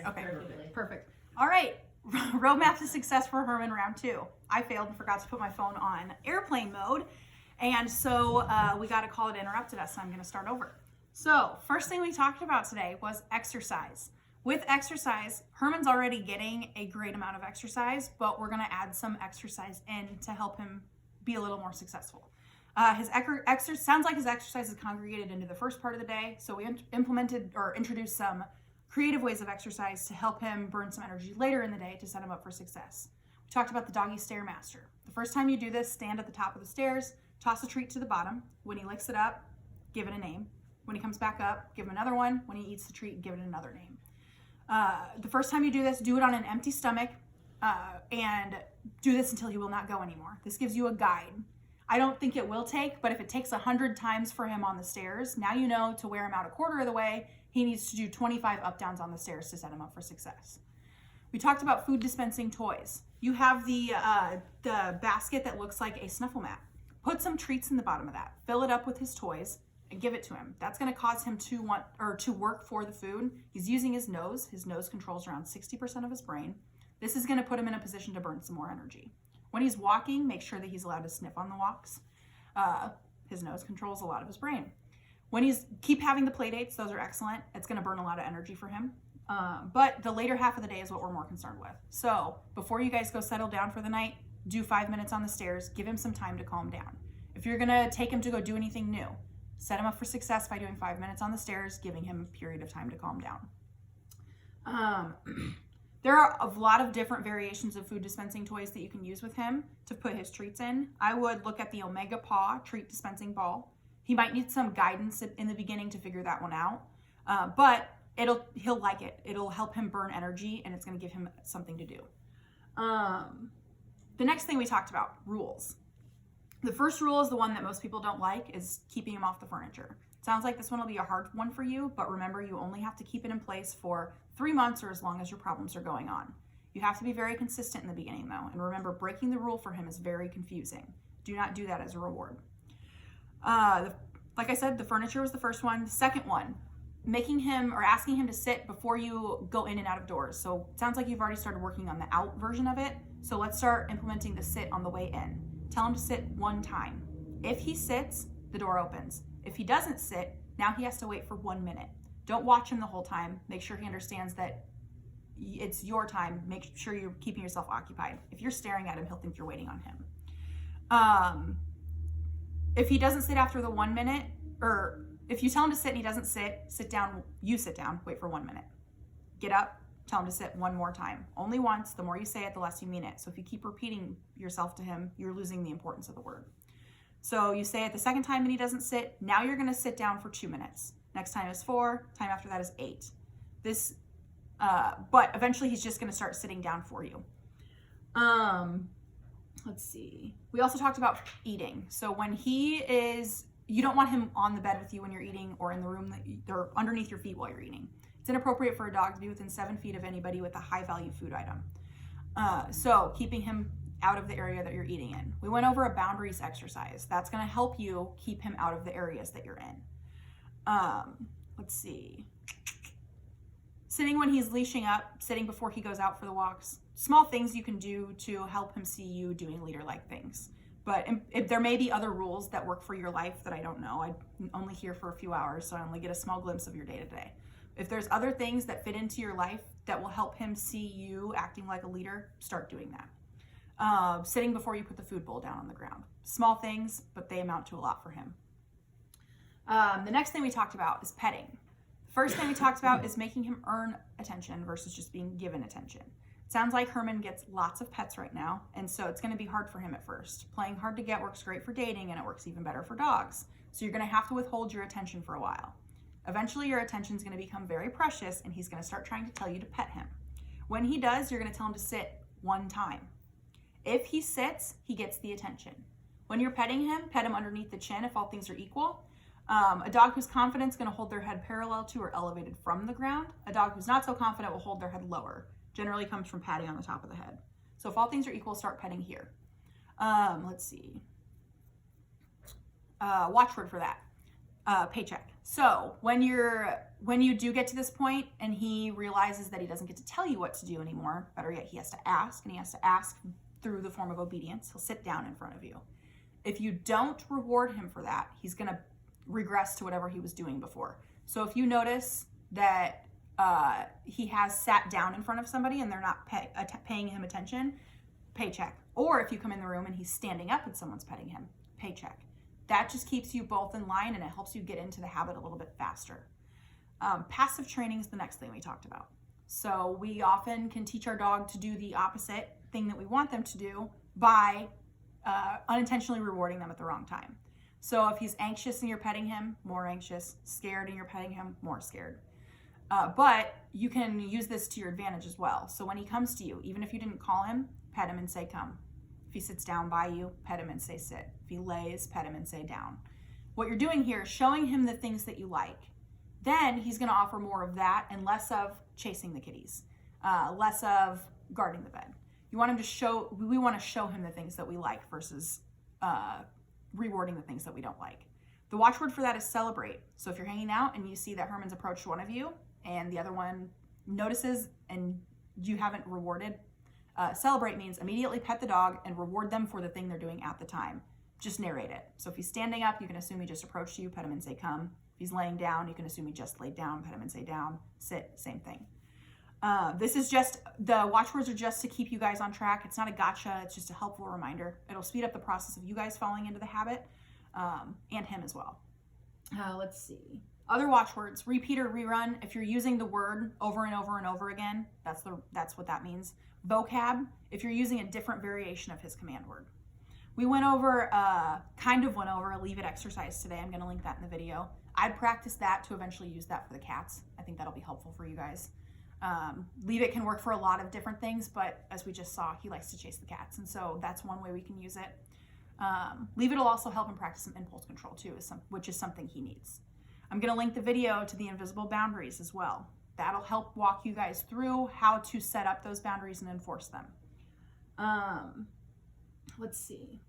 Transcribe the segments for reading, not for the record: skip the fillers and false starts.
Okay, Perfectly. perfect. All right, roadmap to success for Herman round 2. I failed and forgot to put my phone on airplane mode, and so we got a call that interrupted us, so I'm going to start over. So first thing we talked about today was exercise. With exercise, Herman's already getting a great amount of exercise, but we're going to add some exercise in to help him be a little more successful. His exercise sounds like his exercise is congregated into the first part of the day, so we implemented or introduced some creative ways of exercise to help him burn some energy later in the day to set him up for success. We talked about the doggy stairmaster. The first time you do this, stand at the top of the stairs, toss a treat to the bottom. When he licks it up, give it a name. When he comes back up, give him another one. When he eats the treat, give it another name. The first time you do this, do it on an empty stomach and do this until he will not go anymore. This gives you a guide. I don't think it will take, but if it takes 100 times for him on the stairs, now you know to wear him out a quarter of the way, he needs to do 25 up downs on the stairs to set him up for success. We talked about food dispensing toys. You have the basket that looks like a snuffle mat. Put some treats in the bottom of that. Fill it up with his toys and give it to him. That's going to cause him to work for the food. He's using his nose. His nose controls around 60% of his brain. This is going to put him in a position to burn some more energy. When he's walking, make sure that he's allowed to sniff on the walks. His nose controls a lot of his brain. When keep having the play dates, those are excellent. It's going to burn a lot of energy for him. But the later half of the day is what we're more concerned with. So before you guys go settle down for the night, do 5 minutes on the stairs. Give him some time to calm down. If you're going to take him to go do anything new, set him up for success by doing 5 minutes on the stairs, giving him a period of time to calm down. There are a lot of different variations of food dispensing toys that you can use with him to put his treats in. I would look at the Omega Paw treat dispensing ball. He might need some guidance in the beginning to figure that one out, but he'll like it. It'll help him burn energy, and it's going to give him something to do. The next thing we talked about, rules. The first rule is the one that most people don't like, is keeping him off the furniture. Sounds like this one will be a hard one for you, but remember, you only have to keep it in place for 3 months or as long as your problems are going on. You have to be very consistent in the beginning though, and remember, breaking the rule for him is very confusing. Do not do that as a reward. Like I said, the furniture was the first one. The second one, making him or asking him to sit before you go in and out of doors. So it sounds like you've already started working on the out version of it. So let's start implementing the sit on the way in. Tell him to sit 1 time. If he sits, the door opens. If he doesn't sit, now he has to wait for 1 minute. Don't watch him the whole time. Make sure he understands that it's your time. Make sure you're keeping yourself occupied. If you're staring at him, he'll think you're waiting on him. If he doesn't sit after the 1 minute, or if you tell him to sit and he doesn't sit down, you sit down, wait for 1 minute. Get up, tell him to sit 1 more time. Only once. The more you say it, the less you mean it. So if you keep repeating yourself to him, you're losing the importance of the word. So you say it the second time and he doesn't sit. Now you're going to sit down for 2 minutes. Next time is 4. Time after that is 8. But eventually he's just going to start sitting down for you. Let's see. We also talked about eating. So when you don't want him on the bed with you when you're eating, or in the room or underneath your feet while you're eating. It's inappropriate for a dog to be within 7 feet of anybody with a high value food item. So keeping him out of the area that you're eating in. We went over a boundaries exercise. That's going to help you keep him out of the areas that you're in. Let's see. Sitting when he's leashing up, sitting before he goes out for the walks. Small things you can do to help him see you doing leader-like things. But if there may be other rules that work for your life that I don't know. I'm only here for a few hours, so I only get a small glimpse of your day-to-day. If there's other things that fit into your life that will help him see you acting like a leader, start doing that. Sitting before you put the food bowl down on the ground. Small things, but they amount to a lot for him. The next thing we talked about is petting. The first thing we talked about is making him earn attention versus just being given attention. It sounds like Herman gets lots of pets right now, and so it's going to be hard for him at first. Playing hard to get works great for dating, and it works even better for dogs. So you're going to have to withhold your attention for a while. Eventually your attention is going to become very precious, and he's going to start trying to tell you to pet him. When he does, you're going to tell him to sit 1 time. If he sits, he gets the attention. When you're petting him, pet him underneath the chin if all things are equal. A dog who's confident is going to hold their head parallel to or elevated from the ground. A dog who's not so confident will hold their head lower. Generally comes from patting on the top of the head. So if all things are equal, start petting here. Let's see. Watchword for that. paycheck. So when you do get to this point and he realizes that he doesn't get to tell you what to do anymore, better yet, he has to ask, and he has to ask through the form of obedience. He'll sit down in front of you. If you don't reward him for that, he's going to regress to whatever he was doing before. So if you notice that he has sat down in front of somebody and they're not paying him attention, paycheck. Or if you come in the room and he's standing up and someone's petting him, paycheck. That just keeps you both in line, and it helps you get into the habit a little bit faster. Passive training is the next thing we talked about. So we often can teach our dog to do the opposite thing that we want them to do by unintentionally rewarding them at the wrong time. So if he's anxious and you're petting him, more anxious, scared and you're petting him, more scared. But you can use this to your advantage as well. So when he comes to you, even if you didn't call him, pet him and say come. If he sits down by you, pet him and say sit. If he lays, pet him and say down. What you're doing here is showing him the things that you like. Then he's going to offer more of that and less of chasing the kitties, less of guarding the bed. We want to show him the things that we like versus rewarding the things that we don't like. The watchword for that is celebrate. So if you're hanging out and you see that Herman's approached one of you and the other one notices and you haven't rewarded, celebrate means immediately pet the dog and reward them for the thing they're doing at the time. Just narrate it. So if he's standing up, you can assume he just approached you, pet him and say come. If he's laying down, you can assume he just laid down, pet him and say down. Sit, same thing. This is just, the watchwords are just to keep you guys on track. It's not a gotcha, it's just a helpful reminder. It'll speed up the process of you guys falling into the habit, and him as well. Let's see. Other watchwords, repeat or rerun. If you're using the word over and over and over again, that's what that means. Vocab, if you're using a different variation of his command word. We went over a leave it exercise today. I'm going to link that in the video. I'd practice that to eventually use that for the cats. I think that'll be helpful for you guys. Leave it can work for a lot of different things, but as we just saw, he likes to chase the cats, and so that's one way we can use it. Leave it will also help him practice some impulse control too, which is something he needs. I'm going to link the video to the invisible boundaries as well. That'll help walk you guys through how to set up those boundaries and enforce them. Let's see.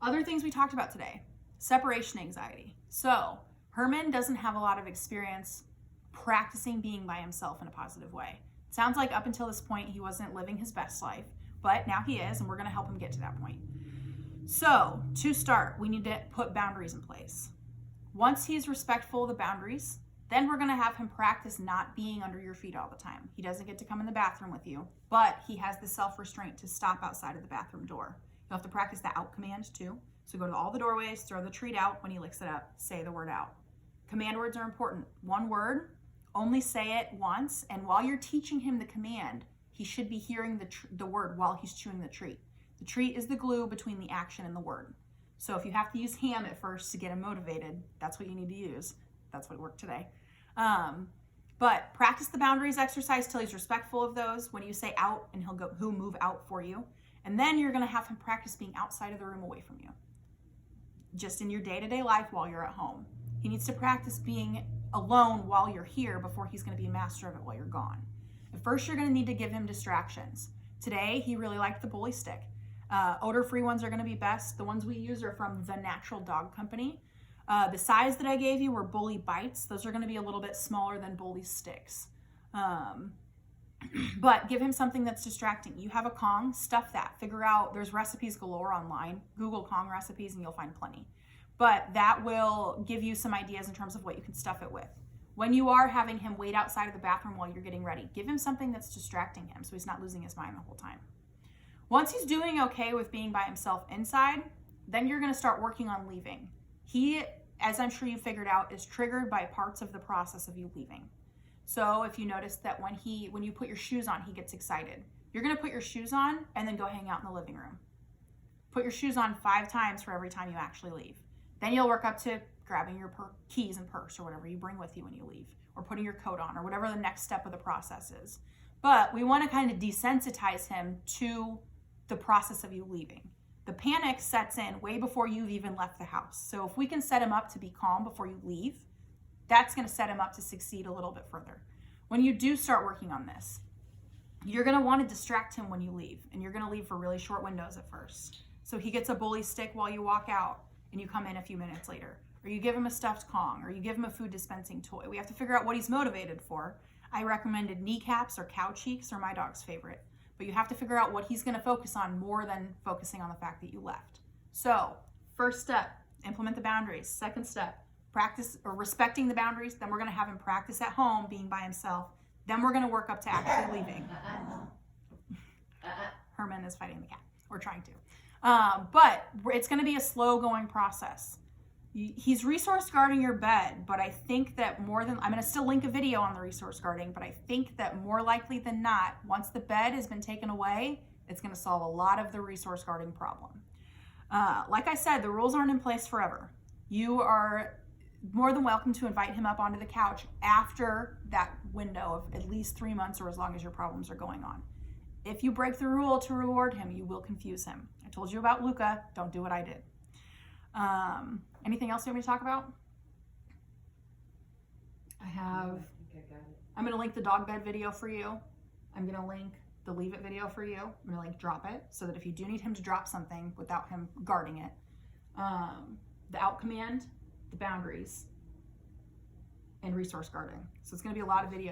Other things we talked about today. Separation anxiety. So Herman doesn't have a lot of experience practicing being by himself in a positive way. It sounds like up until this point he wasn't living his best life, but now he is, and we're going to help him get to that point. So to start, we need to put boundaries in place. Once he's respectful of the boundaries, then we're going to have him practice not being under your feet all the time. He doesn't get to come in the bathroom with you, but he has the self-restraint to stop outside of the bathroom door. You'll have to practice the out command too. So go to all the doorways, throw the treat out. When he licks it up, say the word out. Command words are important. One word, only say it once, and while you're teaching him the command, he should be hearing the word while he's chewing the treat. The treat is the glue between the action and the word. So if you have to use ham at first to get him motivated, that's what you need to use. That's what worked today. But practice the boundaries exercise till he's respectful of those. When you say out, and he'll move out for you. And then you're going to have him practice being outside of the room away from you. Just in your day-to-day life while you're at home. He needs to practice being alone while you're here before he's going to be a master of it while you're gone. At first, you're going to need to give him distractions. Today, he really liked the bully stick. Odor-free ones are going to be best. The ones we use are from The Natural Dog Company. The size that I gave you were bully bites. Those are going to be a little bit smaller than bully sticks. But give him something that's distracting. You have a Kong, stuff that. Figure out, there's recipes galore online. Google Kong recipes and you'll find plenty. But that will give you some ideas in terms of what you can stuff it with. When you are having him wait outside of the bathroom while you're getting ready, give him something that's distracting him so he's not losing his mind the whole time. Once he's doing okay with being by himself inside, then you're going to start working on leaving. He, as I'm sure you figured out, is triggered by parts of the process of you leaving. So if you notice that when you put your shoes on, he gets excited. You're going to put your shoes on and then go hang out in the living room. Put your shoes on 5 times for every time you actually leave. Then you'll work up to grabbing your keys and purse or whatever you bring with you when you leave, or putting your coat on, or whatever the next step of the process is. But we want to kind of desensitize him to the process of you leaving. The panic sets in way before you've even left the house. So if we can set him up to be calm before you leave, that's going to set him up to succeed a little bit further. When you do start working on this, you're going to want to distract him when you leave, and you're going to leave for really short windows at first. So he gets a bully stick while you walk out, and you come in a few minutes later, or you give him a stuffed Kong, or you give him a food dispensing toy. We have to figure out what he's motivated for. I recommended kneecaps or cow cheeks are my dog's favorite, but you have to figure out what he's going to focus on more than focusing on the fact that you left. So first step, implement the boundaries. Second step, practice or respecting the boundaries. Then we're going to have him practice at home being by himself. Then we're going to work up to actually leaving. Herman is fighting the cat. We're trying to. But it's going to be a slow going process. He's resource guarding your bed, but I think that I'm going to still link a video on the resource guarding, but I think that more likely than not, once the bed has been taken away, it's going to solve a lot of the resource guarding problem. Like I said, the rules aren't in place forever. You are more than welcome to invite him up onto the couch after that window of at least 3 months or as long as your problems are going on. If you break the rule to reward him, you will confuse him. I told you about Luca. Don't do what I did. Anything else you want me to talk about? I'm going to link the dog bed video for you. I'm going to link the leave it video for you. I'm going to link drop it so that if you do need him to drop something without him guarding it, the out command, the boundaries, and resource guarding. So it's going to be a lot of videos.